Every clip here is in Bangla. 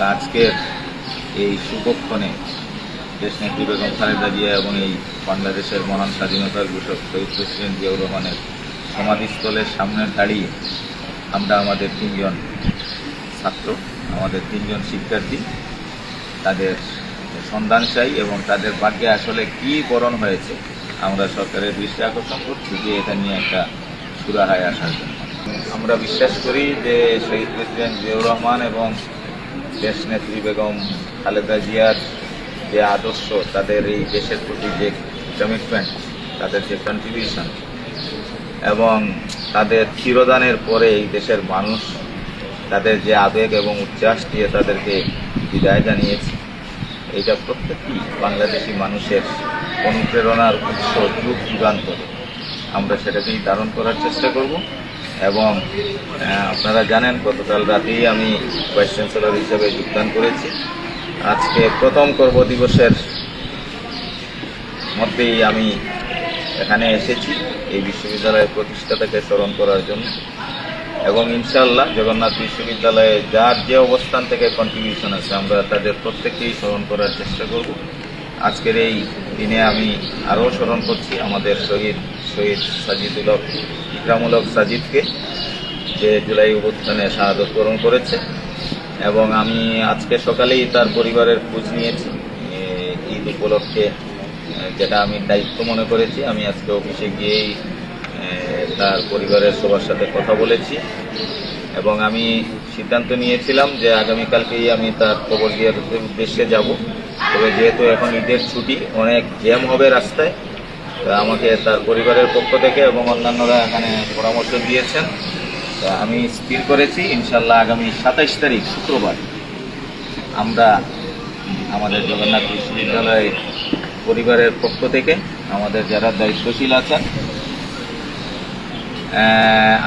আজকের এই শুভক্ষণে দেশনেত্রী বেগম খালেদা জিয়া এবং এই বাংলাদেশের মহান স্বাধীনতার ঘোষক শহীদ প্রেসিডেন্ট জিয়াউর রহমানের সমাধিস্থলের সামনে দাঁড়িয়ে আমরা আমাদের তিনজন ছাত্র, আমাদের তিনজন শিক্ষার্থী তাদের সন্ধান চাই এবং তাদের ভাগ্যে আসলে কি বরণ হয়েছে আমরা সরকারের দৃষ্টি আকর্ষণ করছি যে এটা নিয়ে একটা সুরাহায় আসার জন্য। আমরা বিশ্বাস করি যে শহীদ প্রেসিডেন্ট জিয়াউর রহমান এবং দেশনেত্রী বেগম খালেদা জিয়ার যে আদর্শ, তাদের এই দেশের প্রতি যে কমিটমেন্ট, তাদের যে কন্ট্রিবিউশন এবং তাদের চিরদানের পরে এই দেশের মানুষ তাদের যে আবেগ এবং উচ্ছ্বাস দিয়ে তাদেরকে বিদায় জানিয়েছে, এইটা প্রত্যেকটি বাংলাদেশি মানুষের অনুপ্রেরণার উৎস যুগ যুগান্তরে। আমরা সেটাকেই ধারণ করার চেষ্টা করব এবং আপনারা জানেন গতকাল রাতেই আমি ভাইস চ্যান্সেলর হিসেবে যোগদান করেছি। আজকে প্রথম কর্মদিবসের মধ্যেই আমি এখানে এসেছি এই বিশ্ববিদ্যালয়ের প্রতিষ্ঠাতাকে স্মরণ করার জন্য এবং ইনশাআল্লাহ জগন্নাথ বিশ্ববিদ্যালয়ে যার যে অবস্থান থেকে কন্ট্রিবিউশন আছে আমরা তাদের প্রত্যেককেই স্মরণ করার চেষ্টা করব। আজকের এই দিনে আমি আরও স্মরণ করছি আমাদের শহীদ সাজিদুল হক ইকরামুল হক সাজিদকে, যে জুলাই অভ্যুত্থানে শাহাদত বরণ করেছে এবং আমি আজকে সকালেই তার পরিবারের খোঁজ নিয়েছি। ঈদ উপলক্ষে যেটা আমি দায়িত্ব মনে করেছি, আমি আজকে অফিসে গিয়েই তার পরিবারের সবার সাথে কথা বলেছি এবং আমি সিদ্ধান্ত নিয়েছিলাম যে আগামীকালকেই আমি তার খবর দেওয়ার উদ্দেশ্যে যাব। তবে যেহেতু এখন ঈদের ছুটি, অনেক জ্যাম হবে রাস্তায়, আমাকে তার পরিবারের পক্ষ থেকে এবং অন্যান্যরা এখানে পরামর্শ দিয়েছেন। আমি স্থির করেছি ইনশাল্লাহ আগামী 27 তারিখ শুক্রবার আমরা আমাদের জগন্নাথ বিশ্ববিদ্যালয় পরিবারের পক্ষ থেকে আমাদের যারা দায়িত্বশীল আছেন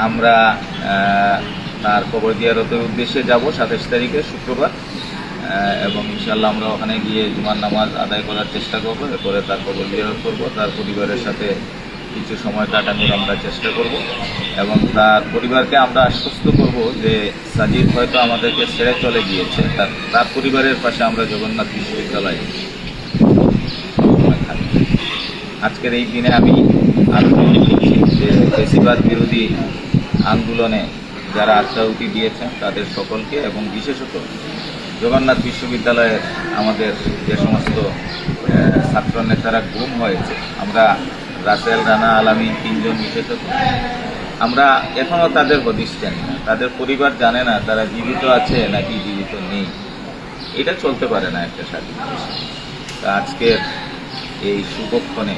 আমরা তার কবর জিয়ারতের উদ্দেশ্যে যাব 27 তারিখে শুক্রবার এবং ইনশাল্লাহ আমরা ওখানে গিয়ে জুমার নামাজ আদায় করার চেষ্টা করব। এরপরে তার কবর জিয়ারত করব, তার পরিবারের সাথে কিছু সময় কাটানোর আমরা চেষ্টা করব এবং তার পরিবারকে আমরা আশ্বস্ত করব যে সাজিদ হয়তো আমাদেরকে ছেড়ে চলে গিয়েছে, তার পরিবারের পাশে আমরা জগন্নাথ বিশ্ববিদ্যালয়ে থাকি। আজকের এই দিনে আমি আরও করছি যে ফ্যাসিবাদ বিরোধী আন্দোলনে যারা আত্মাহুতি দিয়েছেন তাদের সকলকে এবং বিশেষত জগন্নাথ বিশ্ববিদ্যালয়ের আমাদের যে সমস্ত ছাত্র নেতারা গুম হয়েছে, আমরা রাসেল, রানা, আলামিন তিনজন বিশেষত, আমরা এখনও তাদের হদিস জানি না, তাদের পরিবার জানে না তারা জীবিত আছে নাকি জীবিত নেই। এটা চলতে পারে না একটা স্বাধীন দেশে। তা আজকের এই শুভক্ষণে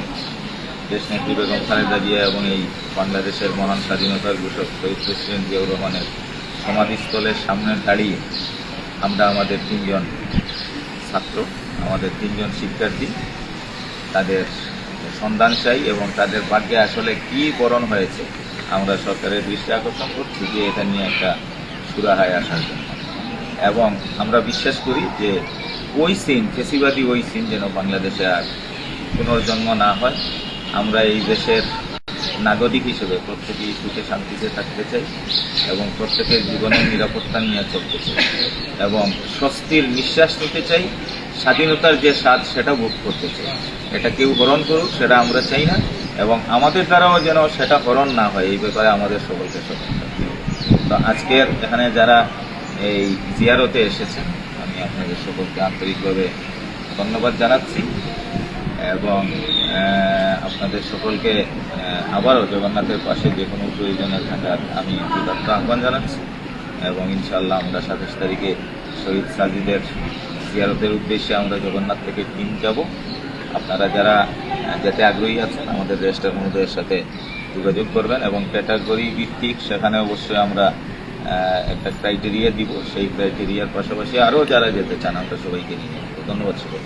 দেশনেত্রী বেগম খালেদা জিয়া এবং এই বাংলাদেশের মহান স্বাধীনতার ঘোষক শহীদ প্রেসিডেন্ট জিয়াউর রহমানের সমাধিস্থলের সামনে দাঁড়িয়ে আমরা আমাদের তিনজন ছাত্র, আমাদের তিনজন শিক্ষার্থী তাদের সন্ধান চাই এবং তাদের ভাগ্যে আসলে কি বরণ হয়েছে আমরা সরকারের দৃষ্টি আকর্ষণ করছি যে এটা নিয়ে একটা সুরাহায় আসার জন্য। এবং আমরা বিশ্বাস করি যে ওই সিন, ফেসিবাদী ওই সিন যেন বাংলাদেশে আর পুনর্জন্ম না হয়। আমরা এই দেশের নাগরিক হিসেবে প্রত্যেকেই সুখে শান্তিতে থাকতে চাই এবং প্রত্যেকের জীবনের নিরাপত্তা নিয়ে চলতে চাই এবং স্বস্তির নিঃশ্বাস নিতে চাই। স্বাধীনতার যে স্বাদ সেটা ভোগ করতে চাই। এটা কেউ হরণ করুক সেটা আমরা চাই না এবং আমাদের দ্বারাও যেন সেটা হরণ না হয়, এই ব্যাপারে আমাদের সকলকে সচেতন থাকতে হবে। তো আজকের এখানে যারা এই জিয়ারতে এসেছেন আমি আপনাদের সকলকে আন্তরিকভাবে ধন্যবাদ জানাচ্ছি এবং আপনাদের সকলকে আবারও জগন্নাথের পাশে যে কোনো প্রয়োজনে থাকার আমি যথার্থ আহ্বান জানাচ্ছি এবং ইনশাআল্লাহ আমরা 27 তারিখে শহীদ সাজিদের জিয়ারতের উদ্দেশ্যে আমরা জগন্নাথ থেকে টিম যাব। আপনারা যারা যেতে আগ্রহী আছেন আমাদের রেজিস্ট্রার মহোদয়ের সাথে যোগাযোগ করবেন এবং ক্যাটাগরি ভিত্তিক সেখানে অবশ্যই আমরা একটা ক্রাইটেরিয়া দিব। সেই ক্রাইটেরিয়ার পাশাপাশি আরও যারা যেতে চান আমরা সবাইকে নিয়ে নেব। ধন্যবাদ সবাই।